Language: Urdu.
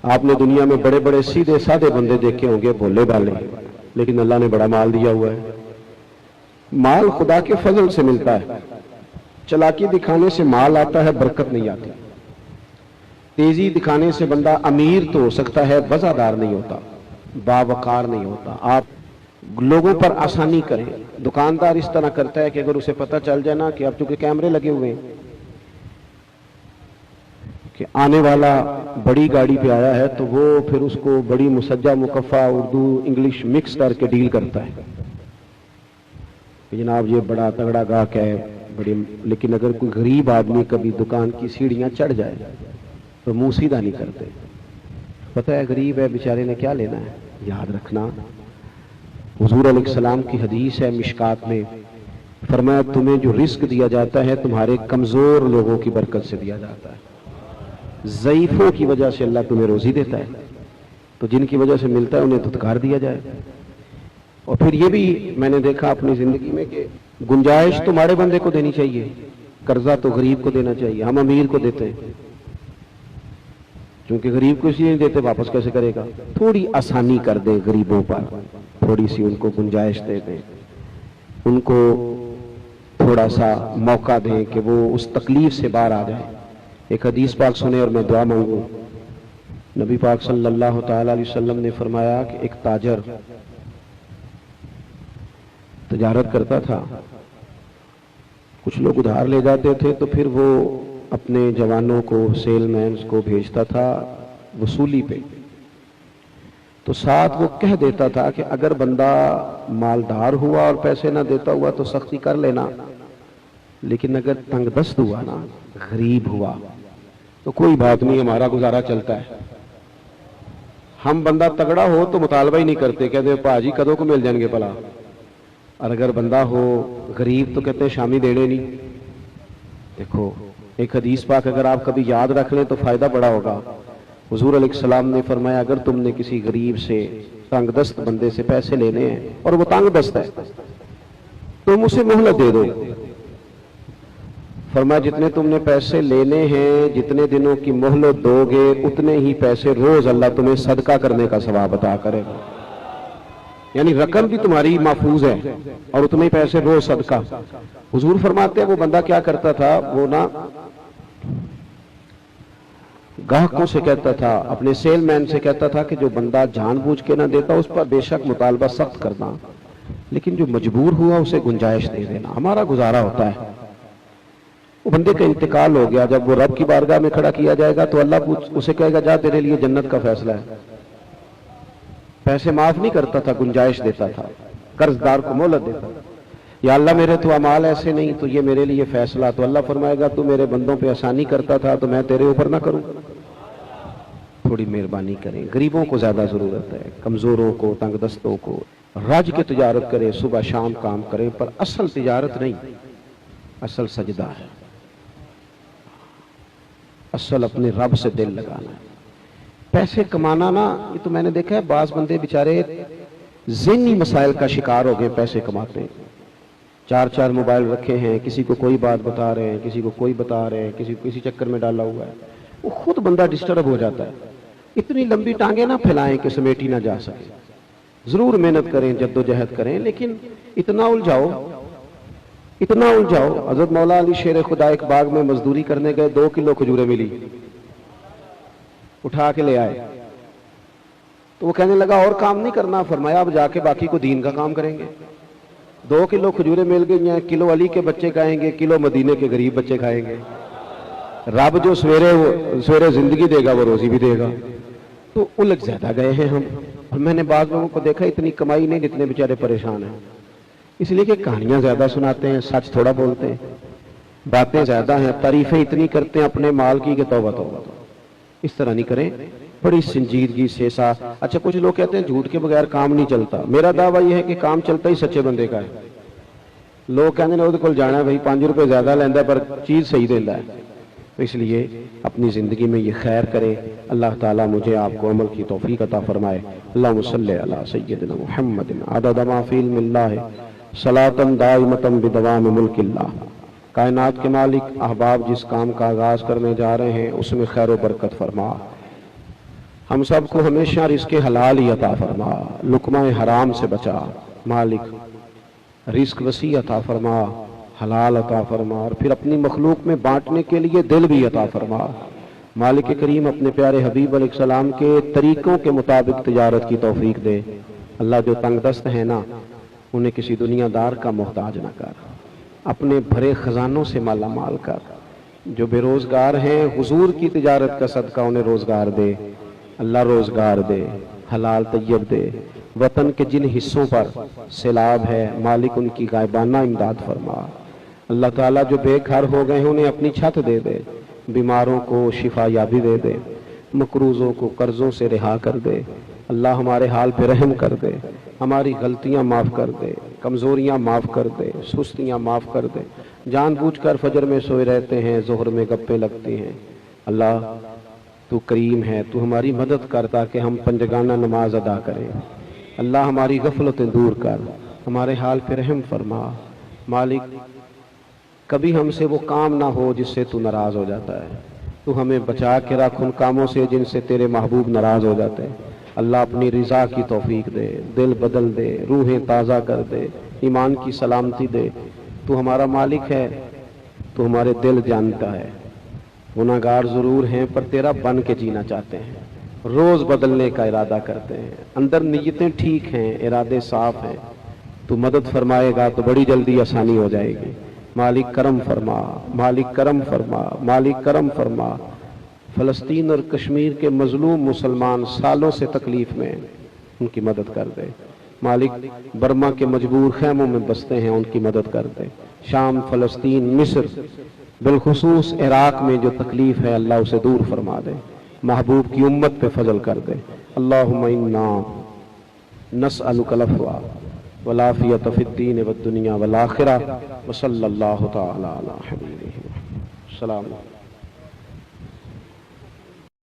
آپ نے دنیا میں بڑے بڑے سیدھے سادے بندے دیکھے ہوں گے، بھولے بھالے، لیکن اللہ نے بڑا مال دیا ہوا ہے۔ مال خدا کے فضل سے ملتا ہے، چلاکی دکھانے سے مال آتا ہے، برکت نہیں آتی۔ تیزی دکھانے سے بندہ امیر تو ہو سکتا ہے، وزادار نہیں ہوتا، باوقار نہیں ہوتا۔ آپ لوگوں پر آسانی کریں۔ دکاندار اس طرح کرتا ہے کہ اگر اسے پتہ چل جائے نا کہ اب چونکہ کیمرے لگے ہوئے ہیں کہ آنے والا بڑی گاڑی پہ آیا ہے، تو وہ پھر اس کو بڑی مسجع مکفہ اردو انگلش مکس کر کے ڈیل کرتا ہے کہ جناب یہ بڑا تگڑا گاہک ہے بڑی، لیکن اگر کوئی غریب آدمی کبھی دکان کی سیڑھیاں چڑھ جائے تو منہ سیدھا نہیں کرتے۔ پتہ ہے غریب ہے بیچارے نے کیا لینا ہے۔ یاد رکھنا حضور علیہ السلام کی حدیث ہے مشکات میں، فرمایا تمہیں جو رزق دیا جاتا ہے تمہارے کمزور لوگوں کی برکت سے دیا جاتا ہے، ضعیفوں کی وجہ سے اللہ تمہیں روزی دیتا ہے، تو جن کی وجہ سے ملتا ہے انہیں دھتکار دیا جائے۔ اور پھر یہ بھی میں نے دیکھا اپنی زندگی میں کہ گنجائش تو ماڑے بندے کو دینی چاہیے، قرضہ تو غریب کو دینا چاہیے۔ ہم امیر کو دیتے ہیں کیونکہ غریب کو اس لیے نہیں دیتے، واپس کیسے کرے گا؟ تھوڑی آسانی کر دیں غریبوں پر، تھوڑی سی ان کو گنجائش دے دیں، ان کو تھوڑا سا موقع دیں کہ وہ اس تکلیف سے باہر آ جائیں۔ ایک حدیث پاک سنیں اور میں دعا مانگوں۔ نبی پاک صلی اللہ تعالی علیہ وسلم نے فرمایا کہ ایک تاجر تجارت کرتا تھا، کچھ لوگ ادھار لے جاتے تھے تو پھر وہ اپنے جوانوں کو، سیل مینز کو بھیجتا تھا وصولی پہ، تو ساتھ وہ کہہ دیتا تھا کہ اگر بندہ مالدار ہوا اور پیسے نہ دیتا ہوا تو سختی کر لینا، لیکن اگر تنگ دست ہوا نا، غریب ہوا، تو کوئی بات نہیں، ہمارا گزارا چلتا ہے۔ ہم بندہ تگڑا ہو تو مطالبہ ہی نہیں کرتے، کہتے پاجی کدوں کو مل جائیں گے پلا، اور اگر بندہ ہو غریب تو کہتے ہیں شامی دینے نہیں۔ دیکھو ایک حدیث پاک اگر آپ کبھی یاد رکھ لیں تو فائدہ بڑا ہوگا۔ حضور علیہ السلام نے فرمایا اگر تم نے کسی غریب سے، تنگ دست بندے سے پیسے لینے ہیں اور وہ تنگ دست ہے، تم اسے مہلت دے دو۔ فرمایا جتنے تم نے پیسے لینے ہیں، جتنے دنوں کی مہلت دو گے، اتنے ہی پیسے روز اللہ تمہیں صدقہ کرنے کا ثواب عطا کرے گا۔ یعنی رقم بھی تمہاری محفوظ ہے اور اتنے ہی پیسے روز صدقہ۔ حضور فرماتے ہیں وہ بندہ کیا کرتا تھا، وہ نا گاہکوں سے کہتا تھا، اپنے سیل مین سے کہتا تھا کہ جو بندہ جان بوجھ کے نہ دیتا اس پر بے شک مطالبہ سخت کرنا، لیکن جو مجبور ہوا اسے گنجائش دے دینا، ہمارا گزارا ہوتا ہے۔ وہ بندے کا انتقال ہو گیا، جب وہ رب کی بارگاہ میں کھڑا کیا جائے گا تو اللہ اسے کہے گا جا تیرے لیے جنت کا فیصلہ ہے۔ پیسے معاف نہیں کرتا تھا، گنجائش دیتا تھا، قرض دار کو مہلت دیتا تھا۔ یا اللہ میرے تو اعمال ایسے نہیں، تو یہ میرے لیے فیصلہ، تو اللہ فرمائے گا تو میرے بندوں پہ آسانی کرتا تھا تو میں تیرے اوپر نہ کروں۔ تھوڑی مہربانی کریں، غریبوں کو زیادہ ضرورت ہے، کمزوروں کو، تنگ دستوں کو۔ رج کے تجارت کریں، صبح شام کام کریں، پر اصل تجارت نہیں، اصل سجدہ ہے، اصل اپنے رب سے دل لگانا ہے۔ پیسے کمانا نا، یہ تو میں نے دیکھا ہے بعض بندے بیچارے ذہنی مسائل کا شکار ہو گئے، پیسے کماتے ہیں، چار چار موبائل رکھے ہیں، کسی کو کوئی بات بتا رہے ہیں، کسی کو کوئی بتا رہے ہیں، کسی کو کسی چکر میں ڈالا ہوا ہے، وہ خود بندہ ڈسٹرب ہو جاتا ہے۔ اتنی لمبی ٹانگیں نہ پھیلائیں کہ سمیٹی نہ جا سکے، ضرور محنت کریں، جد و جہد کریں، لیکن اتنا الجھاؤ، اتنا الجھاؤ۔ حضرت مولا علی شیر خدا ایک باغ میں مزدوری کرنے گئے، 2 کلو کھجوریں ملی، اٹھا کے لے آئے، تو وہ کہنے لگا اور کام نہیں کرنا، فرمایا اب جا کے باقی کو دین کا کام کریں گے۔ 2 کلو کھجوریں مل گئی ہیں، کلو علی کے بچے کھائیں گے، کلو مدینے کے غریب بچے کھائیں گے۔ رب جو سویرے زندگی دے گا وہ روزی بھی دے گا۔ تو الجھ زیادہ گئے ہیں ہم، اور میں نے بعض لوگوں کو دیکھا اتنی کمائی نہیں جتنے بیچارے پریشان ہیں، اس لیے کہ کہانیاں زیادہ سناتے ہیں، سچ تھوڑا بولتے ہیں، باتیں زیادہ ہیں، تعریفیں اتنی کرتے ہیں اپنے مال کی کہ توبہ توبہ۔ اس طرح نہیں کریں، بڑی سنجیدگی سے ساتھ۔ اچھا کچھ لوگ کہتے ہیں جھوٹ کے بغیر کام نہیں چلتا، میرا دعویٰ یہ ہے کہ کام چلتا ہی سچے بندے کا ہے۔ لوگ کہتے ہیں وہ کل جانا ہے بھائی 5 روپے زیادہ لیندہ پر چیز صحیح دیندہ ہے، تو اس لیے اپنی زندگی میں یہ خیر کرے۔ اللہ تعالیٰ مجھے آپ کو عمل کی توفیق عطا فرمائے۔ اللہم صلی علی سیدنا محمد عدد ما فی علم اللہ صلاۃ دائمۃ بدوام ملک اللہ۔ کائنات کے مالک، احباب جس کام کا آغاز کرنے جا رہے ہیں اس میں خیر و برکت فرما، ہم سب کو ہمیشہ رزق حلال ہی عطا فرما، لقمہ حرام سے بچا مالک، رزق وسیع عطا فرما، حلال عطا فرما، اور پھر اپنی مخلوق میں بانٹنے کے لیے دل بھی عطا فرما۔ مالک کریم اپنے پیارے حبیب علیہ السلام کے طریقوں کے مطابق تجارت کی توفیق دے۔ اللہ جو تنگ دست ہیں نا، انہیں کسی دنیا دار کا محتاج نہ کر، اپنے بھرے خزانوں سے مالا مال کر۔ جو بے روزگار ہیں، حضور کی تجارت کا صدقہ انہیں روزگار دے، اللہ روزگار دے، حلال طیب دے۔ وطن کے جن حصوں پر سیلاب ہے، مالک ان کی غائبانہ امداد فرما۔ اللہ تعالیٰ جو بے گھر ہو گئے ہیں انہیں اپنی چھت دے دے، بیماروں کو شفا یابی دے دے، مقروضوں کو قرضوں سے رہا کر دے۔ اللہ ہمارے حال پہ رحم کر دے، ہماری غلطیاں معاف کر دے، کمزوریاں معاف کر دے، سستیاں معاف کر دے۔ جان بوجھ کر فجر میں سوئے رہتے ہیں، ظہر میں گپیں لگتی ہیں۔ اللہ تو کریم ہے، تو ہماری مدد کر تاکہ ہم پنجگانہ نماز ادا کریں۔ اللہ ہماری غفلتیں دور کر، ہمارے حال پہ رحم فرما۔ مالک کبھی ہم سے وہ کام نہ ہو جس سے تو ناراض ہو جاتا ہے، تو ہمیں بچا کے رکھ ان کاموں سے جن سے تیرے محبوب ناراض ہو جاتے ہیں۔ اللہ اپنی رضا کی توفیق دے، دل بدل دے، روحیں تازہ کر دے، ایمان کی سلامتی دے۔ تو ہمارا مالک ہے، تو ہمارے دل جانتا ہے۔ گناہگار ضرور ہیں پر تیرا بن کے جینا چاہتے ہیں، روز بدلنے کا ارادہ کرتے ہیں، اندر نیتیں ٹھیک ہیں، ارادے صاف ہیں۔ تو مدد فرمائے گا تو بڑی جلدی آسانی ہو جائے گی۔ مالک کرم فرما، مالک کرم فرما، مالک کرم فرما۔ فلسطین اور کشمیر کے مظلوم مسلمان سالوں سے تکلیف میں، ان کی مدد کر دے۔ مالک برما کے مجبور خیموں میں بستے ہیں، ان کی مدد کر دے۔ شام، فلسطین، مصر، بالخصوص عراق میں جو تکلیف ہے اللہ اسے دور فرما دے، محبوب کی امت پہ فضل کر دے۔ اللہم انا نسألک العفو والعافیۃ فی الدین والدنیا والآخرہ، وصلی اللہ تعالی علی حبیبہ۔ السلام علیکم۔